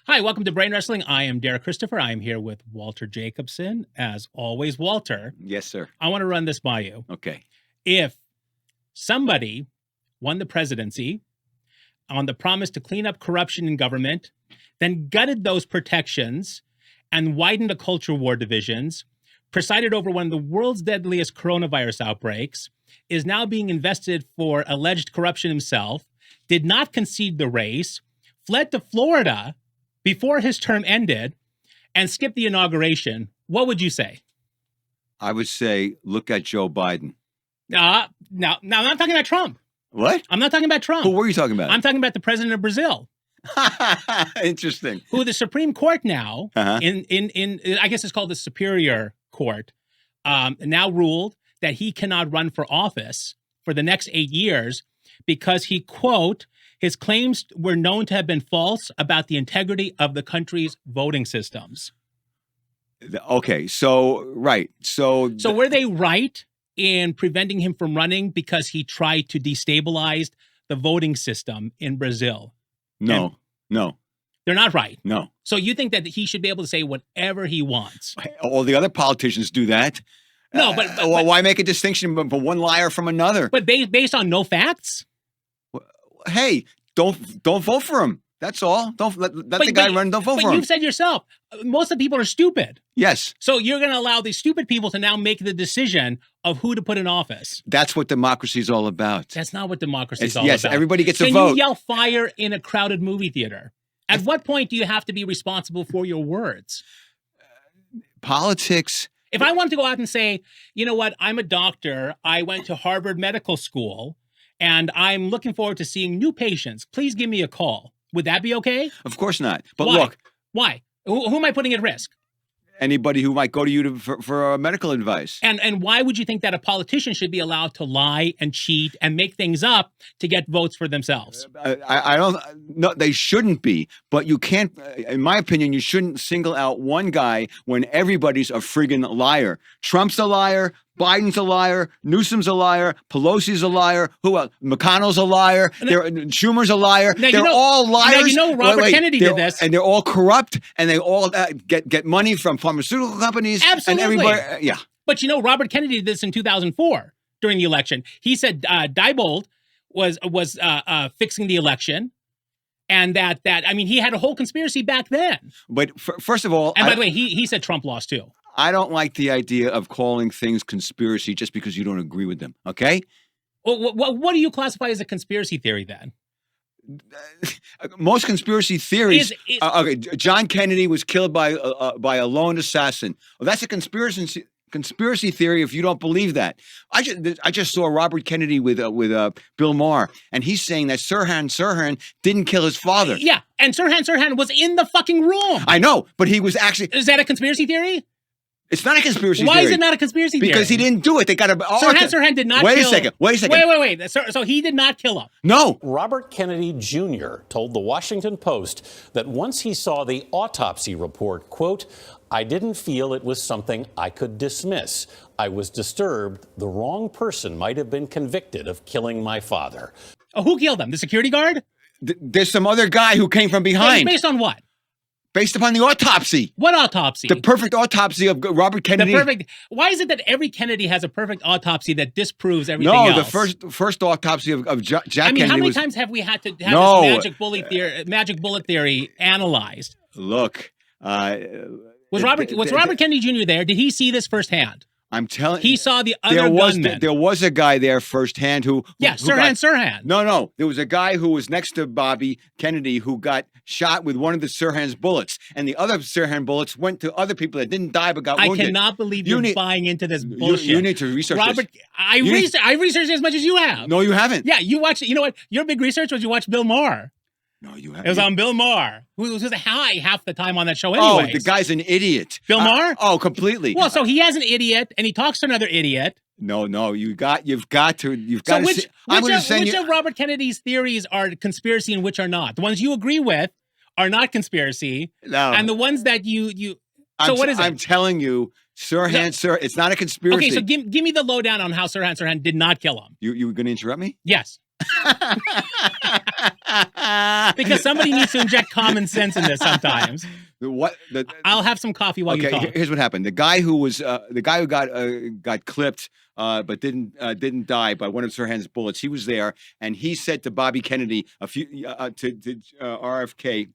Hi, welcome to Brain Wrestling. I am Derek Christopher. I am here with Walter Jacobson. As always, Walter. Yes, sir. I want to run this by you. Okay. If somebody won the presidency on the promise to clean up corruption in government, then gutted those protections and widened the culture war divisions, presided over one of the world's deadliest coronavirus outbreaks, is now being invested for alleged corruption himself, did not concede the race, fled to Florida before his term ended, and skipped the inauguration, what would you say? I would say, look at Joe Biden. Now, I'm not talking about Trump. What? I'm not talking about Trump. Who were you talking about? I'm talking about the president of Brazil. Interesting. Who the Supreme Court now, Uh-huh. in I guess it's called the Superior Court, now ruled that he cannot run for office for the next 8 years because he, quote, his claims were known to have been false about the integrity of the country's voting systems. Okay, so, right. So were they right in preventing him from running because he tried to destabilize the voting system in Brazil? No. They're not right. No. So you think that he should be able to say whatever he wants? All the other politicians do that. No, but why make a distinction for one liar from another? But based on no facts? Hey, don't vote for him. That's all. Don't let the guy run. Don't vote for him. But you've said yourself, most of the people are stupid. Yes. So you're going to allow these stupid people to now make the decision of who to put in office. That's what democracy is all about. That's not what democracy is all yes, about. everybody gets a Can vote. you yell fire in a crowded movie theater? At what point do you have to be responsible for your words? Politics. If I wanted to go out and say, you know what, I'm a doctor, I went to Harvard Medical School, and I'm looking forward to seeing new patients, please give me a call. Would that be okay? Of course not. But Why? Look. Why? Who am I putting at risk? Anybody who might go to you for medical advice. And why would you think that a politician should be allowed to lie and cheat and make things up to get votes for themselves? I don't. No, they shouldn't be. But you can't. In my opinion, you shouldn't single out one guy when everybody's a friggin' liar. Trump's a liar. Biden's a liar. Newsom's a liar. Pelosi's a liar. Who else? McConnell's a liar. Schumer's a liar. They're all liars. Now, Robert Kennedy did this. And they're all corrupt. And they all get money from pharmaceutical companies. Absolutely. And everybody, yeah. But Robert Kennedy did this in 2004 during the election. He said Diebold was fixing the election. And that he had a whole conspiracy back then. But first of all... And by the way, he said Trump lost too. I don't like the idea of calling things conspiracy just because you don't agree with them, okay? Well, what do you classify as a conspiracy theory then? Most conspiracy theories... okay, John Kennedy was killed by a lone assassin. Well, that's a conspiracy theory if you don't believe that. I just saw Robert Kennedy with Bill Maher, and he's saying that Sirhan didn't kill his father. Yeah, and Sirhan was in the fucking room. I know, but he was actually... Is that a conspiracy theory? It's not a conspiracy theory. Why is it not a conspiracy theory? Because he didn't do it. They got to... Sirhan did not kill... Wait a second. Wait. So he did not kill him. No. Robert Kennedy Jr. told the Washington Post that once he saw the autopsy report, quote, I didn't feel it was something I could dismiss. I was disturbed. The wrong person might have been convicted of killing my father. Oh, who killed him? The security guard? There's some other guy who came from behind. Based on what? Based upon the autopsy. What autopsy? The perfect autopsy of Robert Kennedy. Why is it that every Kennedy has a perfect autopsy that disproves everything else? No, the first autopsy of Jack Kennedy. How many times have we had to have this magic bullet theory analyzed? Look, was Robert Kennedy Jr. there? Did he see this firsthand? I'm telling you. He saw the other gunman. There was a guy there firsthand who Sirhan. No. There was a guy who was next to Bobby Kennedy who got shot with one of the Sirhan's bullets. And the other Sirhan bullets went to other people that didn't die but got wounded. I cannot believe you're buying into this bullshit. You need to research this. I researched as much as you have. No, you haven't. Yeah, you watched. You know what? Your big research was you watched Bill Maher. No, you haven't. It was on Bill Maher, who was high half the time on that show anyway. Oh, the guy's an idiot. Bill Maher? Oh, completely. Well, so he has an idiot, and he talks to another idiot. No, you've got to. Which of Robert Kennedy's theories are conspiracy and which are not? The ones you agree with are not conspiracy. No. And the ones that you so what is it? I'm telling you, Sirhan, it's not a conspiracy. Okay, so give me the lowdown on how Sirhan did not kill him. You were going to interrupt me? Yes. because somebody needs to inject common sense in this sometimes. I'll have some coffee while you talk. Here's what happened. The guy who got clipped, but didn't die by one of Sirhan's bullets. He was there, and he said to Bobby Kennedy to RFK.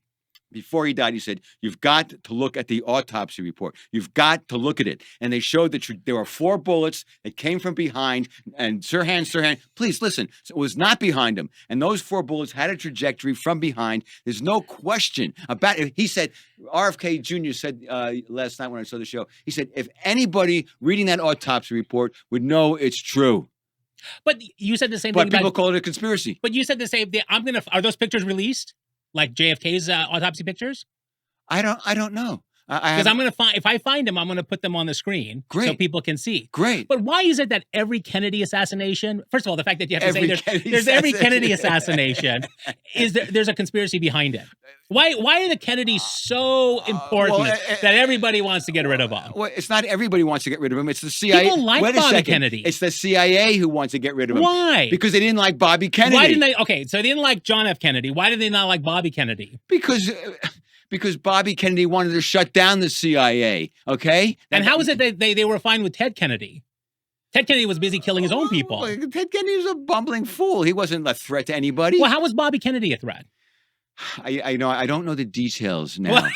Before he died, he said, "You've got to look at the autopsy report. You've got to look at it." And they showed that there were 4 bullets that came from behind. And Sirhan, please listen. So it was not behind him. And those 4 bullets had a trajectory from behind. There's no question about it. He said, RFK Jr. said last night when I saw the show, he said, if anybody reading that autopsy report would know it's true. But you said the same thing. But people call it a conspiracy. But you said the same thing. Are those pictures released? Like JFK's autopsy pictures? I don't know. Because I'm going to find, if I find them, I'm going to put them on the screen so people can see. Great. But why is it that every Kennedy assassination, first of all, the fact that you have to say there's every Kennedy assassination, there's a conspiracy behind it. Why are the Kennedys so important that everybody wants to get rid of them? Well, it's not everybody wants to get rid of him. It's the CIA. People like Bobby Kennedy. It's the CIA who wants to get rid of him. Why? Because they didn't like Bobby Kennedy. Why didn't they? Okay, so they didn't like John F. Kennedy. Why did they not like Bobby Kennedy? Because Bobby Kennedy wanted to shut down the CIA, okay? And how is it that they were fine with Ted Kennedy? Ted Kennedy was busy killing his own people. Ted Kennedy was a bumbling fool. He wasn't a threat to anybody. Well, how was Bobby Kennedy a threat? I don't know the details now.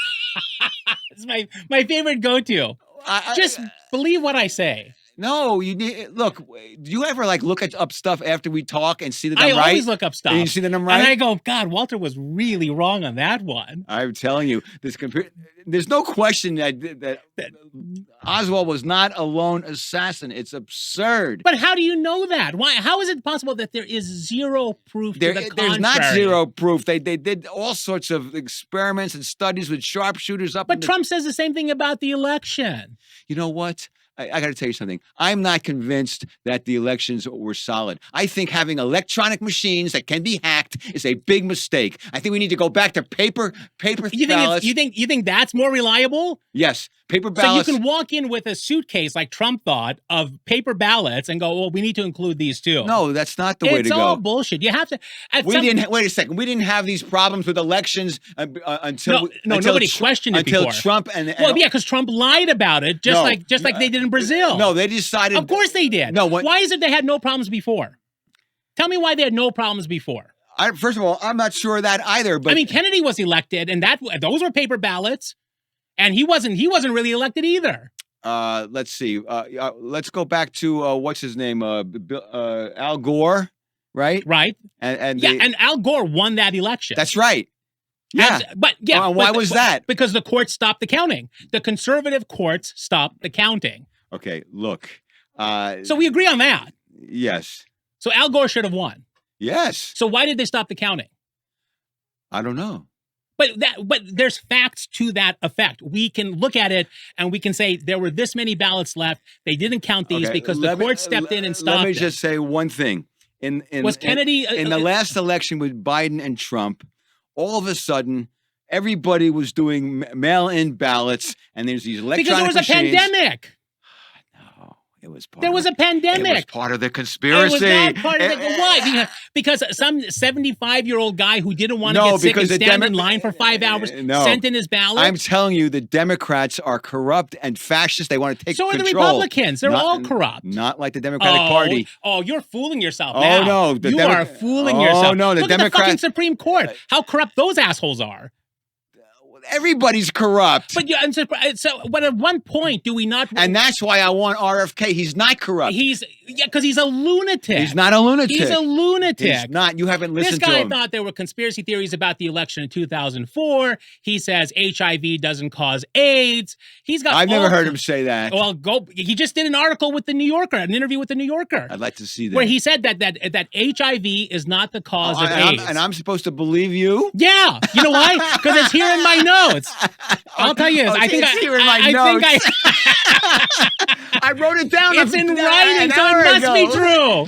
It's my favorite go-to. Just believe what I say. No, you need look. Do you ever look up stuff after we talk and see that I'm right? I always look up stuff. And you see that I'm right, and I go, God, Walter was really wrong on that one. I'm telling you, there's no question that Oswald was not a lone assassin. It's absurd. But how do you know that? Why? How is it possible that there is zero proof to the contrary? There's not zero proof. They did all sorts of experiments and studies with sharpshooters up. But Trump says the same thing about the election. You know what? I got to tell you something. I'm not convinced that the elections were solid. I think having electronic machines that can be hacked is a big mistake. I think we need to go back to paper ballots. You think that's more reliable? Yes, paper ballots. So you can walk in with a suitcase like Trump thought of paper ballots and go, well, we need to include these too. No, that's not the way to go. It's all bullshit. You have to. Wait a second. We didn't have these problems with elections until nobody questioned it before. Until Trump because Trump lied about it, just like they did in Brazil. No, they decided. Of course they did. No, why is it they had no problems before? Tell me why they had no problems before. First of all, I'm not sure of that either. But I mean, Kennedy was elected, and those were paper ballots, and he wasn't really elected either. Let's see. Let's go back to what's his name? Al Gore, right? Right. And Al Gore won that election. That's right. Yeah. Why was that? Because the courts stopped the counting. The conservative courts stopped the counting. Okay, look. So we agree on that. Yes. So Al Gore should have won. Yes. So why did they stop the counting? I don't know. But there's facts to that effect. We can look at it and we can say there were this many ballots left. They didn't count these because the court stepped in and stopped. Let me just say one thing. Was Kennedy in the last election with Biden and Trump? All of a sudden, everybody was doing mail-in ballots, and there's these electronic machines. Because there was a pandemic. No, it was part. There was a pandemic. It was part of the conspiracy. It was not part of the why? Because some 75-year-old guy who didn't want to get sick and stand in line for 5 hours sent in his ballot. I'm telling you, the Democrats are corrupt and fascist. They want to take control. So are the Republicans. They're all corrupt. Not like the Democratic Party. Oh, you're fooling yourself now. Oh, no. You are fooling yourself. Oh, no. Look at the fucking Supreme Court. How corrupt those assholes are. Everybody's corrupt. But at one point, do we not? And that's why I want RFK. He's not corrupt. Because he's a lunatic. He's not a lunatic. He's a lunatic. He's not. You haven't listened to him. This guy thought there were conspiracy theories about the election in 2004. He says HIV doesn't cause AIDS. I've never heard him say that. Well, he just did an article with the New Yorker, an interview with the New Yorker. I'd like to see that. Where he said that HIV is not the cause of AIDS. And I'm supposed to believe you? Yeah. You know why? Because it's here in my notes. I'll tell you. I think it's here in my notes. I wrote it down. It's in writing, so it must be true.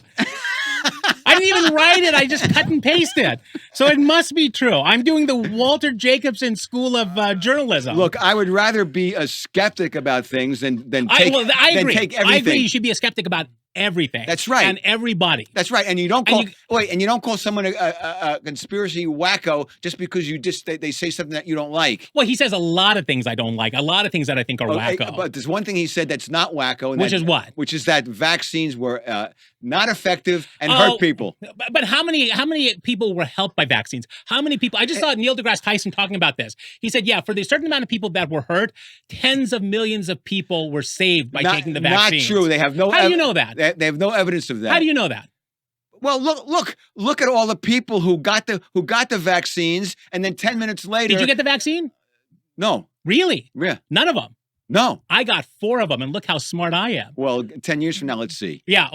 I didn't even write it. I just cut and pasted. So it must be true. I'm doing the Walter Jacobson School of Journalism. Look, I would rather be a skeptic about things than take I agree. everything. I agree. You should be a skeptic about everything. That's right. And everybody. That's right. And you don't call someone a conspiracy wacko just because they say something that you don't like. Well, he says a lot of things I don't like, a lot of things that I think are wacko. But there's one thing he said that's not wacko. And Which is what? Which is that vaccines were not effective and hurt people. But how many people were helped by vaccines? How many people? I just saw Neil deGrasse Tyson talking about this. He said, yeah, for the certain amount of people that were hurt, tens of millions of people were saved by taking the vaccine. Not true. They have no. How do you know that? They have no evidence of that. How do you know that? Well, look at all the people who got the vaccines, and then 10 minutes later. Did you get the vaccine? No. Really? Yeah. None of them. No. I got 4 of them, and look how smart I am. Well, 10 years from now, let's see. Yeah.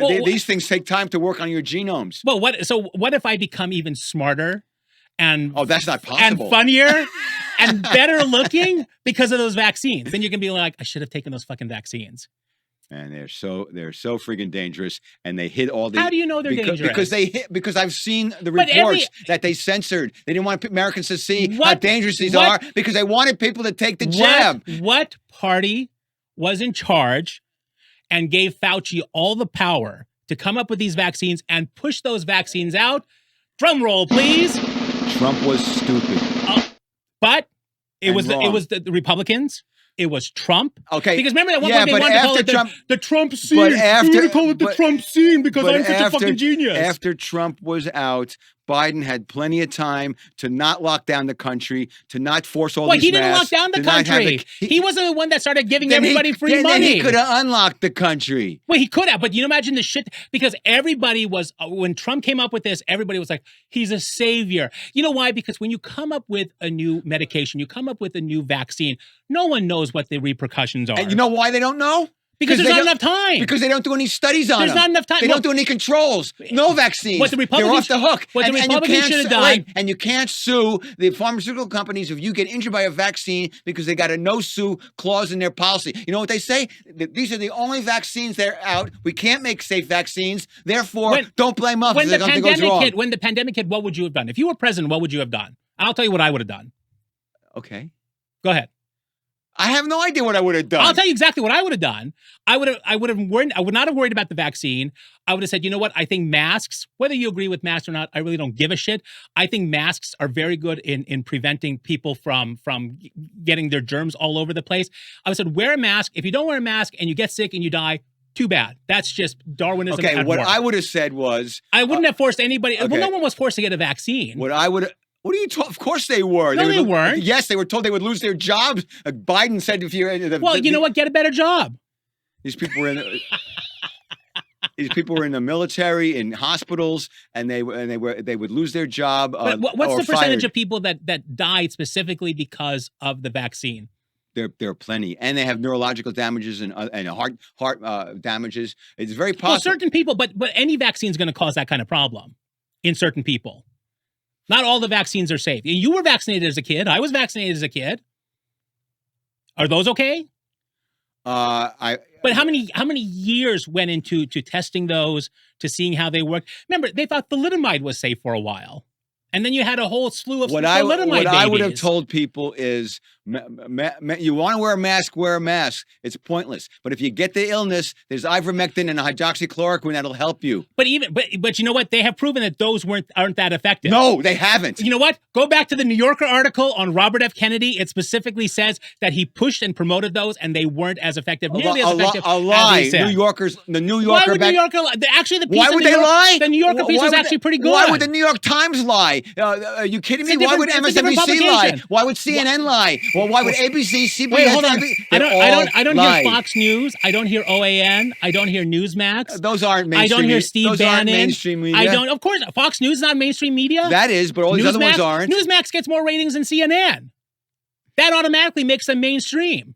These things take time to work on your genomes. Well, what if I become even smarter and that's not possible. And funnier and better looking because of those vaccines? Then you can be like, I should have taken those fucking vaccines. And they're so friggin' dangerous, and they hit all the. How do you know they're dangerous? Because I've seen the reports that they censored. They didn't want Americans to see how dangerous these are because they wanted people to take the jab. What party was in charge and gave Fauci all the power to come up with these vaccines and push those vaccines out? Drum roll, please. Trump was stupid. But it was the Republicans. It was Trump. Okay. Because remember at one point they wanted to call it the Trump scene. But we want to call it the Trump scene because I'm such a fucking genius. After Trump was out, Biden had plenty of time to not lock down the country, to not force all these masks. He didn't lock down the country. He wasn't the one that started giving everybody free money. Then he could have unlocked the country. Well, he could have, but you imagine the shit, because everybody was, when Trump came up with this, everybody was like, he's a savior. You know why? Because when you come up with a new medication, you come up with a new vaccine, no one knows what the repercussions are. And you know why they don't know? Because there's not enough time. Because they don't do any studies on them. There's not enough time. They don't do any controls. No vaccines. What the Republicans, they're off the hook. What the Republicans should have done. And you can't sue the pharmaceutical companies if you get injured by a vaccine because they got a no-sue clause in their policy. You know what they say? These are the only vaccines that are out. We can't make safe vaccines. Therefore, don't blame us if something goes wrong. When the pandemic hit, what would you have done? If you were president, what would you have done? I'll tell you what I would have done. Okay. Go ahead. I have no idea what I would have done. I'll tell you exactly what I would have done. I would not have worried about the vaccine. I would have said, you know what? I think masks, whether you agree with masks or not, I really don't give a shit. I think masks are very good in preventing people from getting their germs all over the place. I would have said, wear a mask. If you don't wear a mask and you get sick and you die, too bad. That's just Darwinism. Okay, what I would have said was, I wouldn't have forced anybody. Okay. Well, no one was forced to get a vaccine. What are you talking? Of course they were. No, they weren't. Yes, they were told they would lose their jobs. Biden said, "If you well, you know what? Get a better job." These people were in. These people were in the military, in hospitals, and they would lose their job. But what's the percentage of people that died specifically because of the vaccine? There are plenty, and they have neurological damages and heart damages. It's very possible. Well, certain people, but any vaccine is going to cause that kind of problem in certain people. Not all the vaccines are safe. You were vaccinated as a kid. I was vaccinated as a kid. Are those okay? But how many years went into testing those, to seeing how they worked? Remember, they thought thalidomide was safe for a while. And then you had a whole slew of thalidomide babies. What I would have told people is, you want to wear a mask, wear a mask. It's pointless. But if you get the illness, there's ivermectin and hydroxychloroquine that'll help you. But you know what? They have proven that those aren't that effective. No, they haven't. You know what? Go back to the New Yorker article on Robert F. Kennedy. It specifically says that he pushed and promoted those, and they weren't as effective. Nearly as effective. A lie. As he said. The New Yorker. Why would New Yorker lie? Actually, the piece why would they lie? The New Yorker piece was actually pretty good. Why would the New York Times lie? Are you kidding me? Why would MSNBC lie? Why would CNN lie? Well, why would ABC, CBS? Wait, hold on. I don't hear Fox News. I don't hear OAN. I don't hear Newsmax. Those aren't mainstream. I don't hear Steve Bannon. Aren't mainstream media. Of course, Fox News is not mainstream media. That is, but all these other ones aren't. Newsmax gets more ratings than CNN. That automatically makes them mainstream.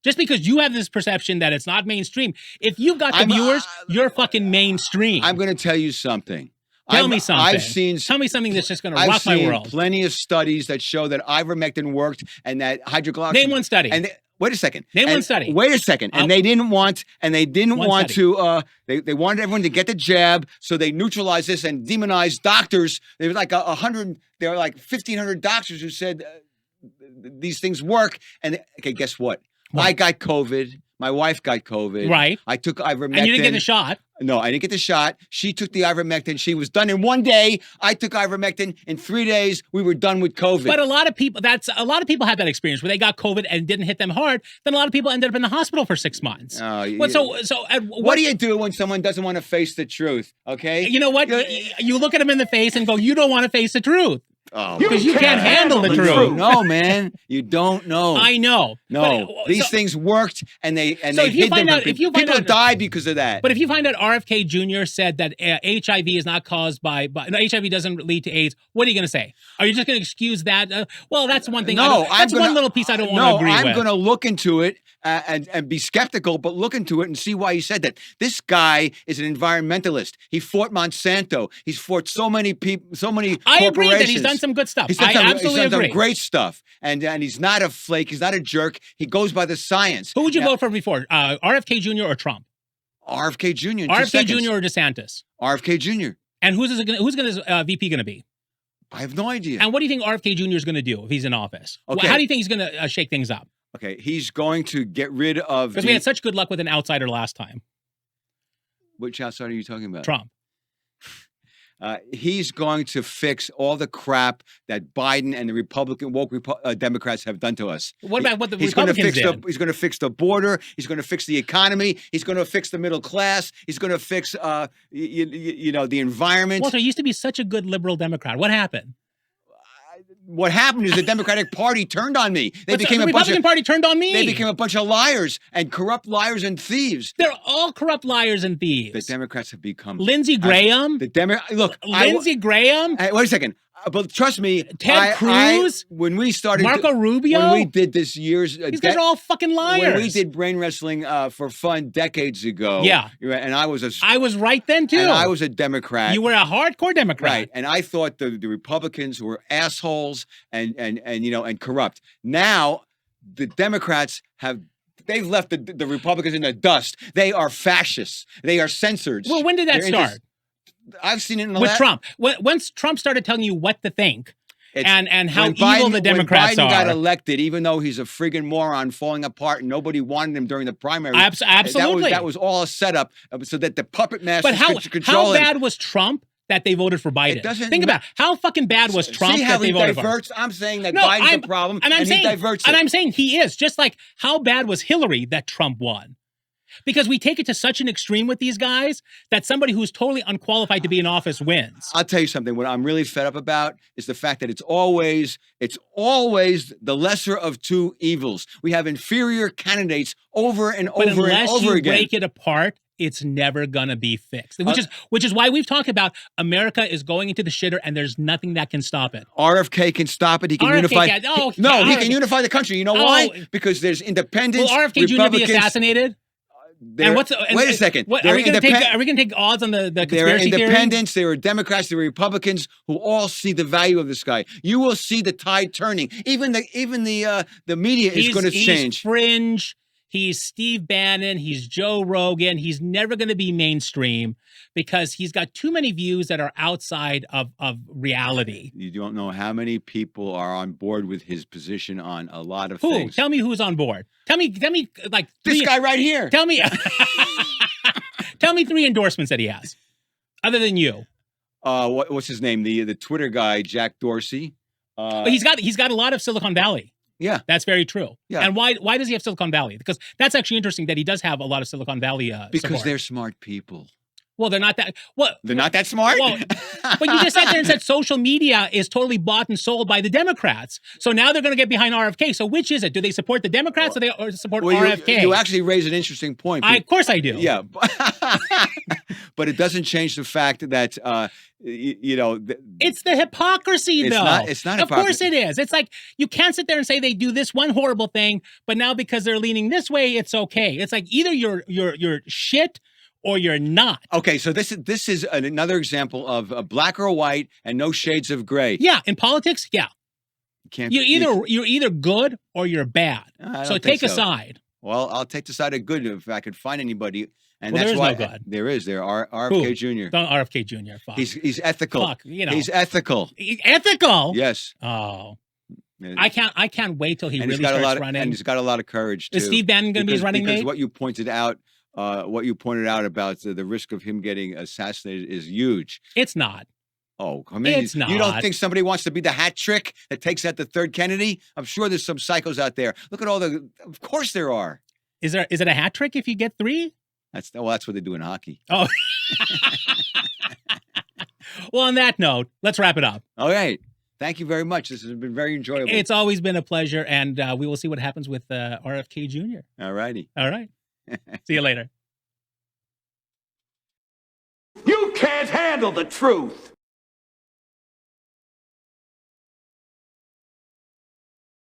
Just because you have this perception that it's not mainstream, if you've got the viewers, you're fucking mainstream. I'm going to tell you something. Tell me something. Tell me something that's just going to rock my world. I've seen plenty of studies that show that ivermectin worked and that hydroxychloroquine. Name one study. Wait a second. Name one study. Wait a second. And they didn't want to. They wanted everyone to get the jab, so they neutralized this and demonized doctors. There was like 100. There were like 1,500 doctors who said these things work. And okay, guess what? I got COVID. My wife got COVID. Right. I took ivermectin. And you didn't get the shot. No, I didn't get the shot. She took the ivermectin. She was done in 1 day. I took ivermectin. In 3 days, we were done with COVID. But a lot of people had that experience where they got COVID and it didn't hit them hard. Then a lot of people ended up in the hospital for 6 months. What do you do when someone doesn't want to face the truth? Okay. You know what? You look at them in the face and go, "You don't want to face the truth." Oh, because you can't handle the truth. No, man, you don't know. I know. No, these things worked, and they hid them. People died because of that. But if you find out RFK Jr. said that HIV is not caused by HIV doesn't lead to AIDS, what are you going to say? Are you just going to excuse that? Well, that's one thing. No, that's one little piece I don't want to agree with. I'm going to look into it and be skeptical, but look into it and see why he said that. This guy is an environmentalist. He fought Monsanto. He's fought so many people, so many corporations. I agree that he's done some good stuff. I absolutely agree. Some great stuff. And he's not a flake. He's not a jerk. He goes by the science. Who would you vote for before? RFK Jr. or Trump? RFK Jr. RFK Jr. or DeSantis? RFK Jr. And who's his VP going to be? I have no idea. And what do you think RFK Jr. is going to do if he's in office? Okay. How do you think he's going to shake things up? Okay, he's going to get rid of... Because we had such good luck with an outsider last time. Which outsider are you talking about? Trump. He's going to fix all the crap that Biden and the Republican woke Democrats have done to us. What about what the Republicans did? He's going to fix the border. He's going to fix the economy. He's going to fix the middle class. He's going to fix, the environment. Walter, you used to be such a good liberal Democrat. What happened? What happened is the Democratic Party turned on me. The Republican Party turned on me. They became a bunch of liars and corrupt liars and thieves. They're all corrupt liars and thieves. The Democrats have become Lindsey Graham. Lindsey Graham. Wait a second. But trust me, Ted Cruz, when we started Marco Rubio, when we did this these guys are all fucking liars. When we did brain wrestling for fun decades ago, and I was right then too. And I was a Democrat. You were a hardcore Democrat, right? And I thought the Republicans were assholes and corrupt. Now the Democrats they've left the Republicans in the dust. They are fascists. They are censored. Well, when did that start? I've seen it in with Trump. Once Trump started telling you what to think and how evil the Democrats when Biden are. got elected, even though he's a friggin' moron falling apart and nobody wanted him during the primary. Absolutely. That was all a setup so that the puppet masters could control how bad was Trump that they voted for Biden? Think about it. How fucking bad was Trump that they voted for? I'm saying that Biden's the problem and he diverts it. And I'm saying he is. Just like how bad was Hillary that Trump won? Because we take it to such an extreme with these guys that somebody who's totally unqualified to be in office wins. I'll tell you something. What I'm really fed up about is the fact that it's always the lesser of two evils. We have inferior candidates over and over and over again. Unless you break it apart, it's never gonna be fixed. Which is why we've talked about America is going into the shitter and there's nothing that can stop it. RFK can stop it. He can unify. He can unify the country. You know why? Because there's independents. Will RFK Jr. be assassinated? Wait a second. Are we going to take odds on the conspiracy There are independents, theory? there are Democrats, there are Republicans who all see the value of this guy. You will see the tide turning. Even the media is going to change. He's fringe. He's Steve Bannon. He's Joe Rogan. He's never going to be mainstream because he's got too many views that are outside of reality. You don't know how many people are on board with his position on a lot of things. Tell me who's on board. Tell me like this guy right here. Tell me 3 endorsements that he has, other than you. What's his name? The Twitter guy, Jack Dorsey. He's got a lot of Silicon Valley. Yeah, that's very true. Yeah, and why does he have Silicon Valley? Because that's actually interesting that he does have a lot of Silicon Valley. Because they're smart people. Well, they're not that. Well, they're not that smart. Well, but you just sat there and said social media is totally bought and sold by the Democrats. So now they're going to get behind RFK. So which is it? Do they support the Democrats or they support RFK? You actually raise an interesting point. Of course I do. Yeah, but it doesn't change the fact that it's the hypocrisy, though. It's not. Of course it is. It's like you can't sit there and say they do this one horrible thing, but now because they're leaning this way, it's okay. It's like either you're shit or you're not. Okay, so this is another example of black or white and no shades of gray. Yeah, in politics, yeah. You're either good or you're bad. So take a side. Well, I'll take the side of good if I could find anybody. And well, that's why no good. There is. There are RFK Jr. Don't RFK Jr. Fuck. He's ethical. Fuck, He's ethical. Ethical? Yes. Oh. I can't wait till he And really he's got a starts lot of, running. and he's got a lot of courage too. Is Steve Bannon going to be his running because mate? what you pointed out about the risk of him getting assassinated is huge. It's not. Oh, I mean, It's you don't not. think somebody wants to be the hat trick that takes out the third Kennedy? I'm sure there's some psychos out there. Look at all of course there are. Is it a hat trick if you get 3? That's what they do in hockey. Oh. Well, on that note, let's wrap it up. All right. Thank you very much. This has been very enjoyable. It's always been a pleasure, and we will see what happens with RFK Jr. All righty. All right. See you later. You can't handle the truth.